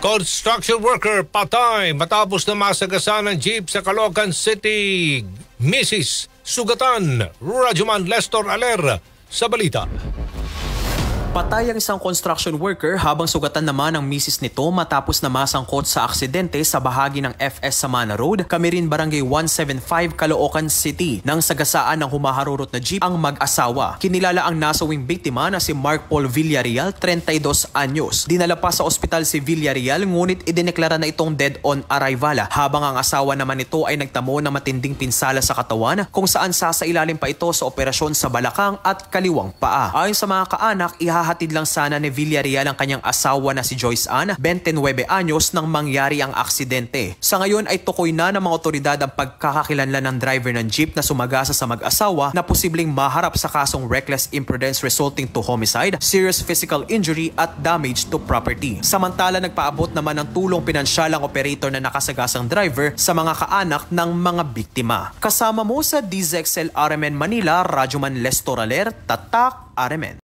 Construction worker patay matapos na masagasan ng jeep sa Caloocan City. Mrs. Sugatan, Radyoman Lester Aler sa balita. Patay ang isang construction worker habang sugatan naman ang misis nito matapos na masangkot sa aksidente sa bahagi ng FS Samana Road, Camirin Barangay 175, Caloocan City. Nang sagasaan ng humaharurot na jeep ang mag-asawa. Kinilala ang nasawing biktima na si Mark Paul Villarreal, 32 anyos. Dinala pa sa ospital si Villarreal ngunit idineklara na itong dead on arrival habang ang asawa naman nito ay nagtamo ng matinding pinsala sa katawan kung saan sasailalim pa ito sa operasyon sa balakang at kaliwang paa. Ayon sa mga kaanak, hahatid lang sana ni Villarreal ang kanyang asawa na si Joyce Ann, 29 anyos, nang mangyari ang aksidente. Sa ngayon ay tukoy na ng mga otoridad ang pagkakakilanlan ng driver ng jeep na sumagasa sa mag-asawa na posibleng maharap sa kasong reckless imprudence resulting to homicide, serious physical injury at damage to property. Samantala, nagpaabot naman ng tulong pinansyal ang operator na nakasagasang driver sa mga kaanak ng mga biktima. Kasama mo sa DZXL RMN Manila, Radyoman Lester Aler, Tatak RMN.